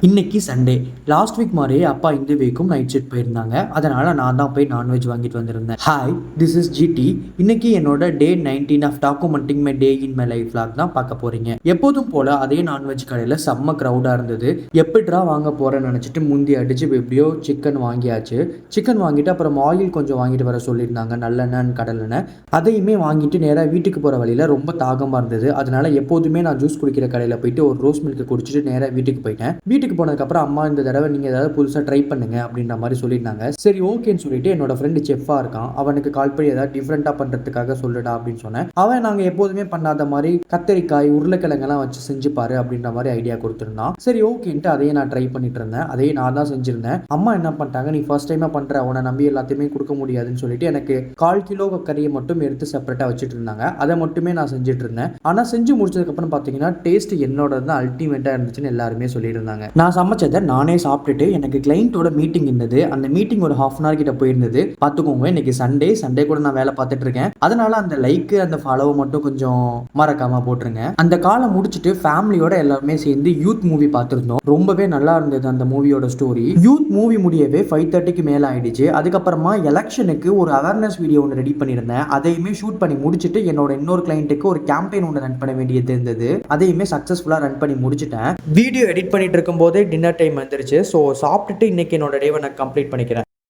இன்னைக்கு Sunday. Last week மாதிரியே அப்பா இந்த வீக்கும் நைட் ஷிஃப்ட் போயிருந்தாங்க. அதனால நான் தான் போய் நான்வெஜ் வாங்கிட்டு வந்திருந்தேன். Hi, this is GD. இன்னைக்கு என்னோட day 19 of documenting my day in my life vlog தான் பார்க்க போறீங்க. எப்போதும் போல அதே நான்வெஜ் கடையில் செம்ம க்ரௌடா இருந்தது. எப்படிடா வாங்க போறேன்னு நினைச்சிட்டு முந்தி அடிச்சு எப்படியோ சிக்கன் வாங்கியாச்சு. சிக்கன் வாங்கிட்டு அப்புறம் ஆயில் கொஞ்சம் வாங்கிட்டு வர சொல்லியிருந்தாங்க, நல்லெண்ணெய் கடலெண்ணெய். அதையுமே வாங்கிட்டு நேராக வீட்டுக்கு போகிற வழியில் ரொம்ப தாகமாக இருந்தது. அதனால எப்போதுமே நான் ஜூஸ் குடிக்கிற கடையில் போயிட்டு ஒரு ரோஸ் மில்க் குடிச்சிட்டு நேராக வீட்டுக்கு போயிட்டேன். வீட்டுக்கு போனதுக்கப்புறம் அம்மா இந்த தடவை நீங்கள் ஏதாவது புதுசாக ட்ரை பண்ணுங்க அப்படின்ற மாதிரி சொல்லியிருந்தாங்க. சரி ஓகேன்னு சொல்லிட்டு என்னோட ஃப்ரெண்டு செஃப்பாக இருக்கான், அவனுக்கு கால் பண்ணி ஏதாவது டிஃப்ரெண்ட்டாக பண்ணுறதுக்காக சொல்லுடா அப்படின்னு சொன்னேன். அவன் நாங்கள் எப்போதுமே பண்ணாத மாதிரி கத்தரிக்காய் உருளைக்கிழங்கெல்லாம் வச்சு செஞ்சுப்பாரு அப்படின்ற மாதிரி ஐடியா கொடுத்துருந்தான். சரி ஓகேன்ட்டு அதையே நான் ட்ரை பண்ணிட்டு இருந்தேன். அதையே நான் தான் செஞ்சிருந்தேன். அம்மா என்ன பண்ணிட்டாங்க, நீ ஃபர்ஸ்ட் டைமாக பண்ணுற, உன்னை நம்பி எல்லாத்தையுமே கொடுக்க முடியாதுன்னு சொல்லிட்டு எனக்கு 1/4 கிலோ கறியை மட்டும் எடுத்து செப்பரேட்டாக வச்சுட்டு இருந்தாங்க. அதை மட்டுமே நான் செஞ்சுட்டு இருந்தேன். ஆனால் செஞ்சு முடிச்சதுக்கப்புறம் பார்த்தீங்கன்னா டேஸ்ட் என்னோட தான் அல்டிமேட்டாக இருந்துச்சுன்னு எல்லாருமே சொல்லியிருந்தாங்க. நான் சமைச்சதை நானே சாப்பிட்டுட்டு எனக்கு கிளைண்ட்டோட மீட்டிங் இருந்தது. அந்த மீட்டிங் ஒரு 1/2 hour கிட்ட போயிருந்தது. பார்த்துக்கோங்க, இன்னைக்கு சண்டே கூட நான் வேலை பார்த்துட்டு இருக்கேன். அதனால அந்த லைக் அந்த ஃபாலோவை மட்டும் கொஞ்சம் மறக்காம போட்டுருங்க. அந்த காலை முடிச்சுட்டு ஃபேமிலியோட எல்லாருமே சேர்ந்து யூத் மூவி பார்த்துருந்தோம். ரொம்பவே நல்லா இருந்தது அந்த மூவியோட ஸ்டோரி. யூத் மூவி முடியவே 5:30க்கு மேலே ஆயிடுச்சு. அதுக்கப்புறமா எலெக்ஷனுக்கு ஒரு அவேர்னஸ் வீடியோ ஒன்று ரெடி பண்ணியிருந்தேன். அதையுமே ஷூட் பண்ணி முடிச்சுட்டு என்னோட இன்னொரு கிளைண்ட்டுக்கு ஒரு கேம்பெயின் ஒன்று ரன் பண்ண வேண்டியது இருந்தது. அதையுமே சக்ஸஸ்ஃபுல்லாக ரன் பண்ணி முடிச்சிட்டேன். வீடியோ எடிட் பண்ணிட்டு இருக்கும்போதே டின்னர் டைம் வந்துருச்சு. ஸோ சாப்பிட்டுட்டு இன்னைக்கு என்னோட டேவை நான் கம்ப்ளீட் பண்ணிக்கிறேன்.